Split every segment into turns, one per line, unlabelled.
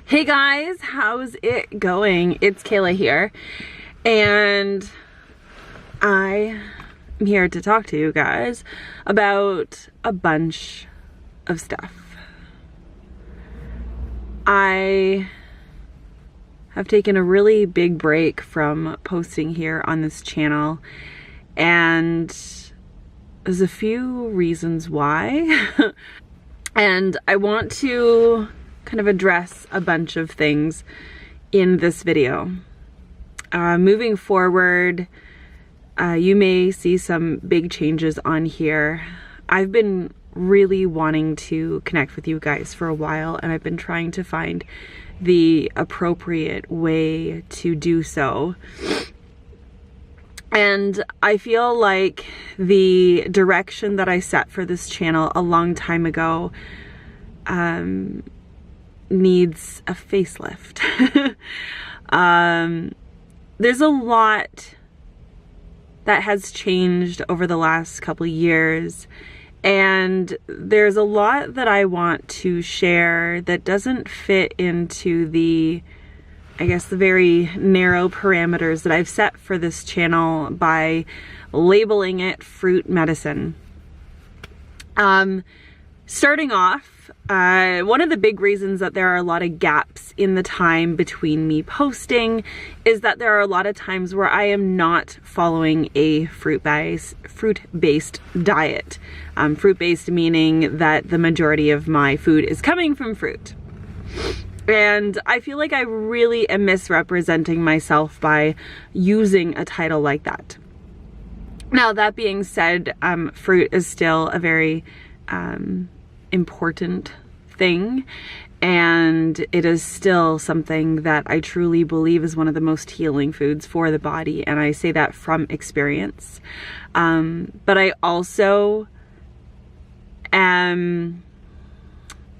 Hey guys, how's it going? It's Kayla here, and I am here to talk to you guys about a bunch of stuff. I have taken a really big break from posting here on this channel, and there's a few reasons why. And I want to kind of address a bunch of things in this video. Moving forward, you may see some big changes on here. I've been really wanting to connect with you guys for a while, and I've been trying to find the appropriate way to do so. And I feel like the direction that I set for this channel a long time ago needs a facelift. There's a lot that has changed over the last couple of years, and there's a lot that I want to share that doesn't fit into the, I guess, the very narrow parameters that I've set for this channel by labeling it fruit medicine. Starting off, one of the big reasons that there are a lot of gaps in the time between me posting is that there are a lot of times where I am not following a fruit-based diet. Fruit-based meaning that the majority of my food is coming from fruit. And I feel like I really am misrepresenting myself by using a title like that. Now, that being said, fruit is still a very important thing, and it is still something that I truly believe is one of the most healing foods for the body, and I say that from experience. But I also am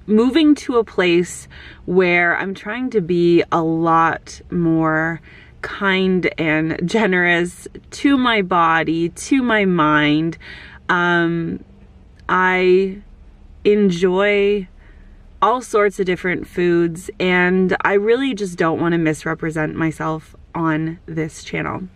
moving to a place where I'm trying to be a lot more kind and generous to my body, to my mind. I enjoy all sorts of different foods, and I really just don't want to misrepresent myself on this channel.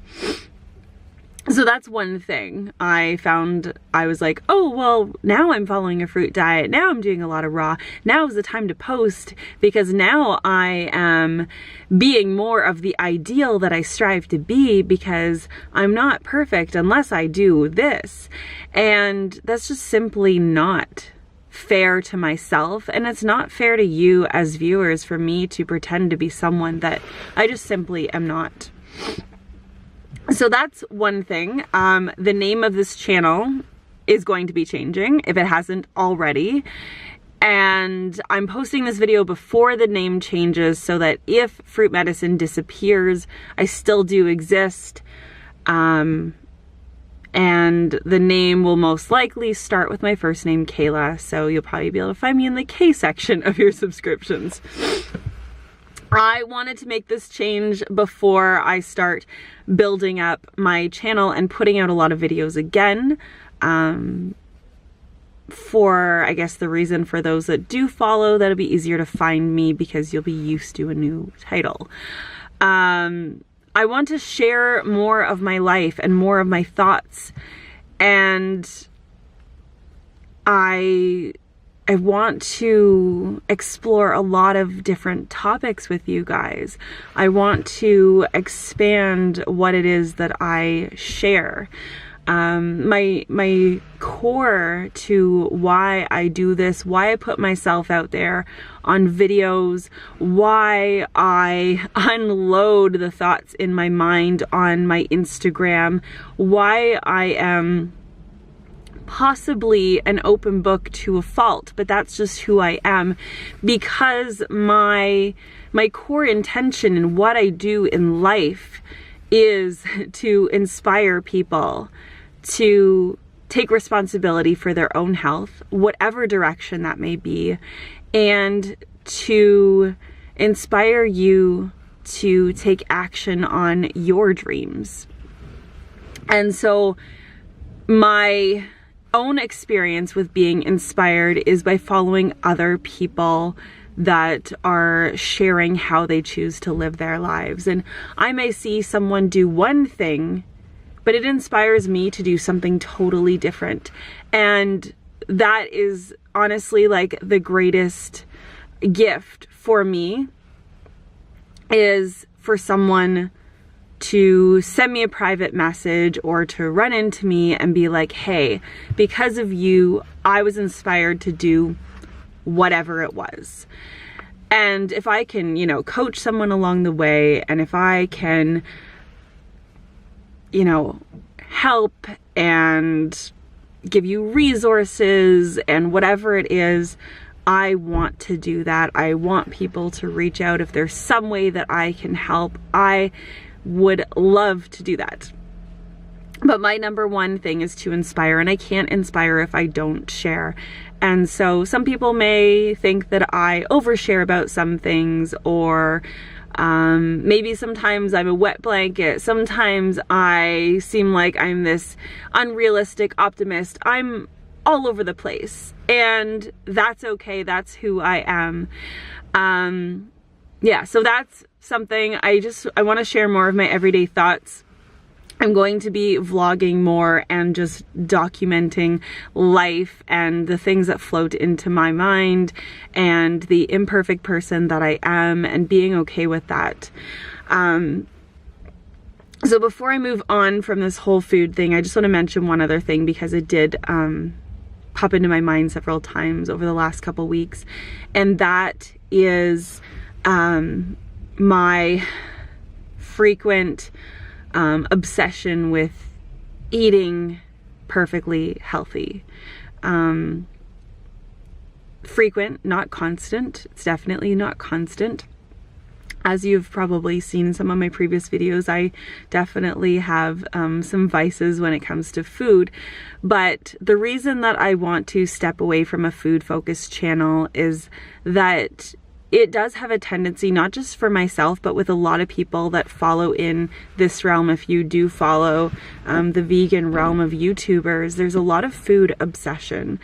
So that's one thing I found. I was like, oh, well, now I'm following a fruit diet. Now I'm doing a lot of raw. Now is the time to post, because now I am being more of the ideal that I strive to be, because I'm not perfect unless I do this. And that's just simply not fair to myself, and it's not fair to you as viewers for me to pretend to be someone that I just simply am not. So that's one thing. The name of this channel is going to be changing, if it hasn't already. And I'm posting this video before the name changes so that if fruit medicine disappears, I still do exist. And the name will most likely start with my first name, Kayla. So you'll probably be able to find me in the K section of your subscriptions. I wanted to make this change before I start building up my channel and putting out a lot of videos again. For, I guess, the reason for those that do follow, that'll be easier to find me because you'll be used to a new title. I want to share more of my life and more of my thoughts, and I want to explore a lot of different topics with you guys. I want to expand what it is that I share. My core to why I do this, why I put myself out there on videos, why I unload the thoughts in my mind on my Instagram, why I am possibly an open book to a fault, but that's just who I am, because my core intention in what I do in life is to inspire people to take responsibility for their own health, whatever direction that may be, and to inspire you to take action on your dreams. And so my own experience with being inspired is by following other people that are sharing how they choose to live their lives. And I may see someone do one thing, but it inspires me to do something totally different. And that is honestly like the greatest gift for me, is for someone to send me a private message or to run into me and be like, hey, because of you, I was inspired to do whatever it was. And if I can, you know, coach someone along the way, and if I can, you know, help and give you resources and whatever it is, I want to do that. I want people to reach out. If there's some way that I can help, I would love to do that. But my number one thing is to inspire, and I can't inspire if I don't share. And so some people may think that I overshare about some things, or maybe sometimes I'm a wet blanket. Sometimes I seem like I'm this unrealistic optimist. I'm all over the place, and that's okay. That's who I am. Yeah, so that's something I want to share more of my everyday thoughts. I'm going to be vlogging more and just documenting life and the things that float into my mind and the imperfect person that I am, and being okay with that. So before I move on from this whole food thing, I just want to mention one other thing, because it did pop into my mind several times over the last couple weeks, and that is my frequent obsession with eating perfectly healthy. Frequent, not constant. It's definitely not constant. As you've probably seen in some of my previous videos, I definitely have some vices when it comes to food. But the reason that I want to step away from a food-focused channel is that it does have a tendency, not just for myself, but with a lot of people that follow in this realm. If you do follow the vegan realm of YouTubers, there's a lot of food obsession.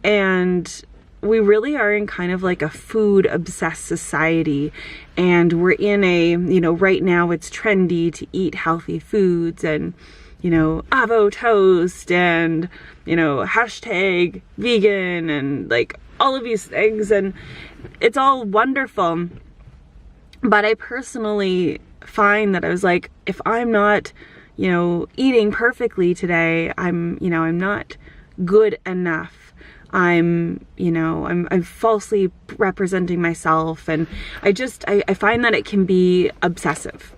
And we really are in kind of like a food obsessed society. And we're in a, you know, right now it's trendy to eat healthy foods, and, you know, avo toast, and, you know, hashtag vegan, and like all of these things, and it's all wonderful. But I personally find that I was like, if I'm not, you know, eating perfectly today, I'm not good enough. I'm falsely representing myself, and I find that it can be obsessive.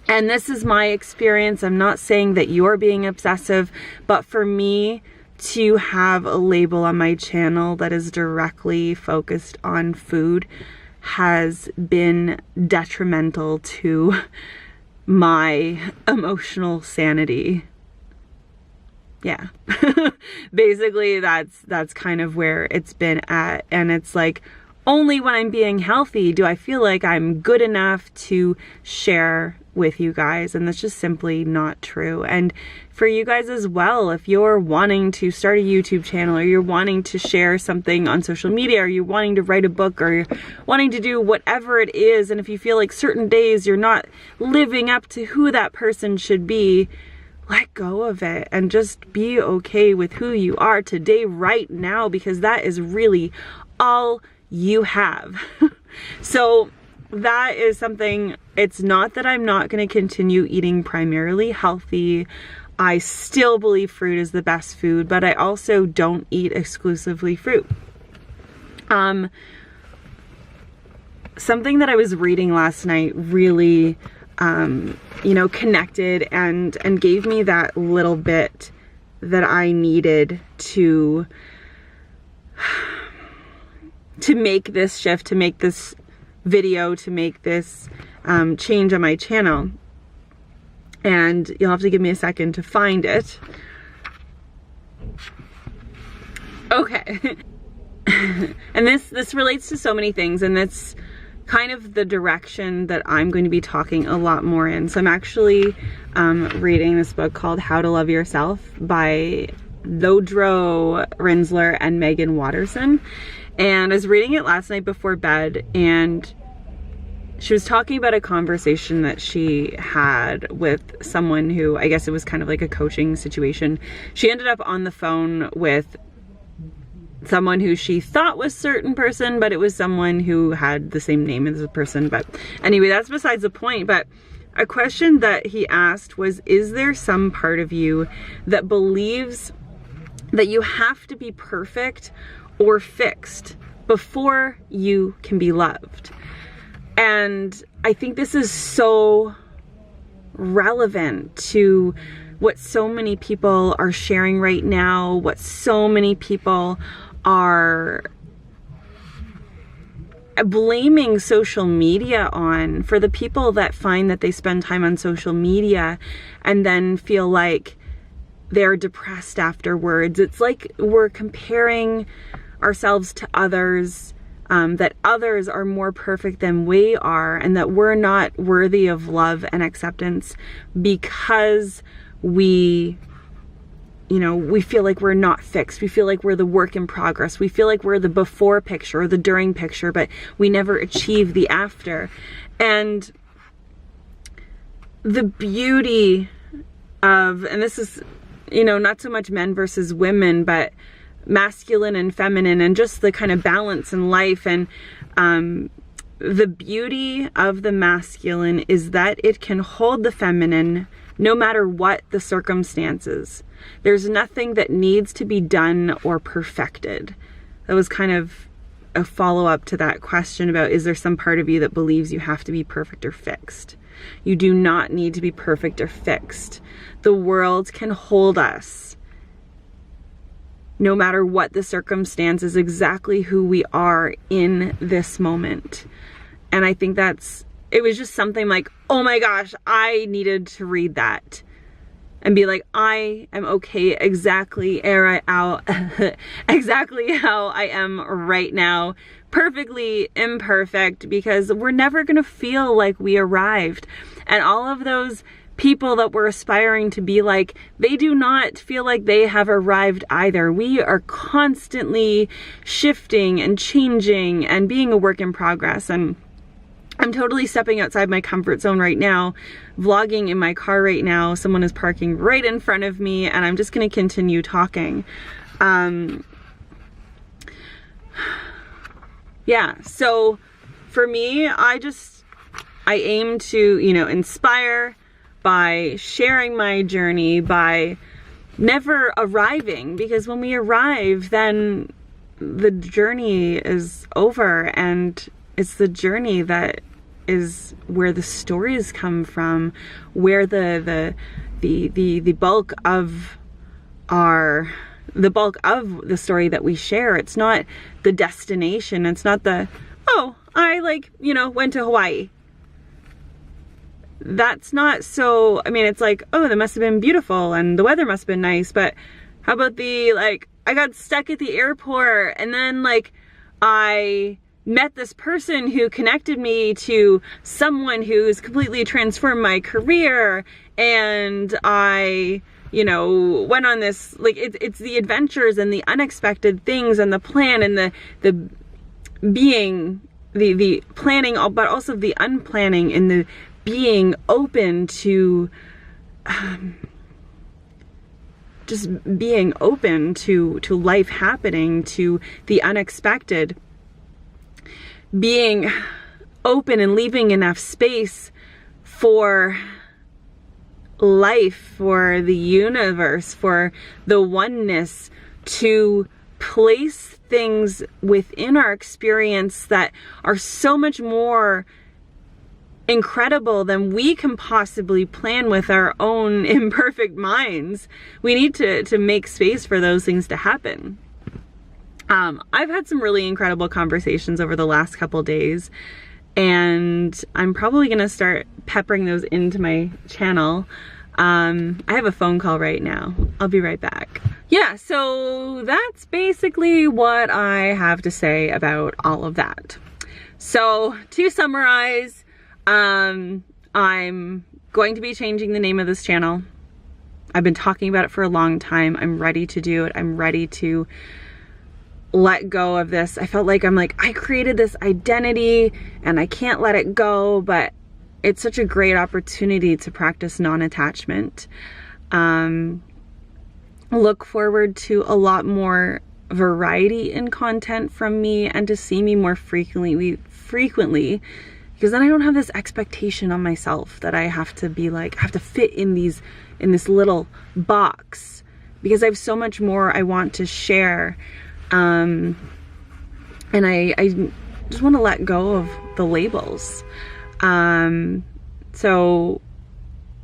And this is my experience. I'm not saying that you're being obsessive, but for me to have a label on my channel that is directly focused on food has been detrimental to my emotional sanity. Yeah. Basically that's kind of where it's been at. And it's like, only when I'm being healthy do I feel like I'm good enough to share with you guys, and that's just simply not true. And for you guys as well, if you're wanting to start a YouTube channel, or you're wanting to share something on social media, or you're wanting to write a book, or you're wanting to do whatever it is, and if you feel like certain days you're not living up to who that person should be, let go of it and just be okay with who you are today, right now, because that is really all you have. So that is something. It's not that I'm not going to continue eating primarily healthy. I still believe fruit is the best food, but I also don't eat exclusively fruit. Something that I was reading last night really connected and gave me that little bit that I needed to make this shift, to make this video, to make this change on my channel. And you'll have to give me a second to find it. Okay. And this relates to so many things, and that's kind of the direction that I'm going to be talking a lot more in. So I'm actually reading this book called How to Love Yourself by Lodro Rinsler and Megan Watterson. And I was reading it last night before bed, and she was talking about a conversation that she had with someone who, I guess it was kind of like a coaching situation. She ended up on the phone with someone who she thought was a certain person, but it was someone who had the same name as the person. But anyway, that's besides the point. But a question that he asked was, is there some part of you that believes that you have to be perfect or fixed before you can be loved? And I think this is so relevant to what so many people are sharing right now, what so many people are blaming social media on, for the people that find that they spend time on social media and then feel like they're depressed afterwards. It's like we're comparing ourselves to others, that others are more perfect than we are, and that we're not worthy of love and acceptance because we feel like we're not fixed. We feel like we're the work in progress. We feel like we're the before picture or the during picture, but we never achieve the after. And the beauty of, and this is, not so much men versus women, but masculine and feminine, and just the kind of balance in life. And the beauty of the masculine is that it can hold the feminine no matter what the circumstances. There's nothing that needs to be done or perfected. That was kind of a follow-up to that question about, is there some part of you that believes you have to be perfect or fixed? You do not need to be perfect or fixed. The world can hold us no matter what the circumstances, exactly who we are in this moment. And I think it was just something like, oh my gosh, I needed to read that and be like, I am okay exactly exactly how I am right now, perfectly imperfect, because we're never gonna feel like we arrived. And all of those people that we're aspiring to be like, they do not feel like they have arrived either. We are constantly shifting and changing and being a work in progress. And I'm totally stepping outside my comfort zone right now, vlogging in my car right now. Someone is parking right in front of me, and I'm just going to continue talking. Yeah, so for me, I aim to, inspire by sharing my journey, by never arriving, because when we arrive, then the journey is over, and it's the journey that is where the stories come from, where the bulk of the story that we share. It's not the destination. It's not the, oh, I went to Hawaii. That's not so, it's like, oh, that must have been beautiful and the weather must have been nice, but how about I got stuck at the airport, and then I met this person who connected me to someone who's completely transformed my career, and I, went on this, it's the adventures and the unexpected things and the plan and the being, the planning, but also the unplanning, and the being open to just being open to life happening, to the unexpected, being open and leaving enough space for life, for the universe, for the oneness to place things within our experience that are so much more incredible than we can possibly plan with our own imperfect minds. We need to make space for those things to happen. I've had some really incredible conversations over the last couple days, and I'm probably gonna start peppering those into my channel. I have a phone call right now. I'll be right back. Yeah, so that's basically what I have to say about all of that. So to summarize, I'm going to be changing the name of this channel. I've been talking about it for a long time. I'm ready to do it. I'm ready to let go of this. I felt like I created this identity and I can't let it go, but it's such a great opportunity to practice non-attachment. Look forward to a lot more variety in content from me and to see me more frequently, because then I don't have this expectation on myself that I have to be like, I have to fit in this little box, because I have so much more I want to share. And I just want to let go of the labels. So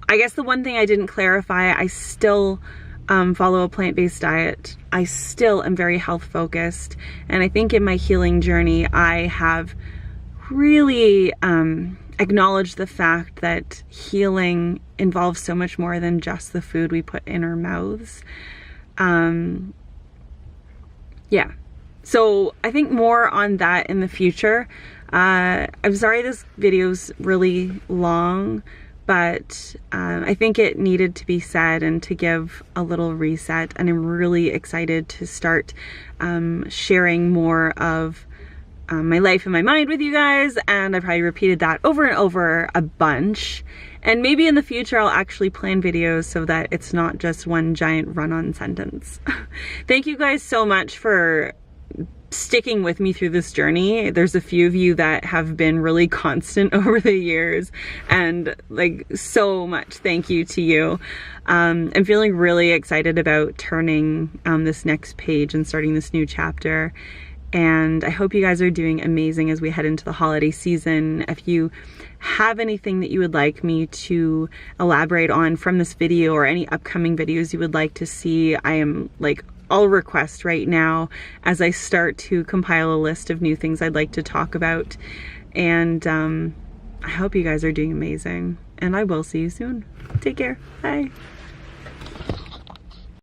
I guess the one thing I didn't clarify, I still follow a plant-based diet. I still am very health focused. And I think in my healing journey, I have really acknowledged the fact that healing involves so much more than just the food we put in our mouths. Yeah, so I think more on that in the future. I'm sorry this video's really long, but I think it needed to be said and to give a little reset, and I'm really excited to start sharing more of my life and my mind with you guys, and I probably repeated that over and over a bunch. And maybe in the future I'll actually plan videos so that it's not just one giant run-on sentence. Thank you guys so much for sticking with me through this journey. There's a few of you that have been really constant over the years, and like, so much thank you to you. I'm feeling really excited about turning this next page and starting this new chapter. And I hope you guys are doing amazing as we head into the holiday season. If you have anything that you would like me to elaborate on from this video, or any upcoming videos you would like to see, I am like all request right now as I start to compile a list of new things I'd like to talk about. And I hope you guys are doing amazing, and I will see you soon. Take care. Bye.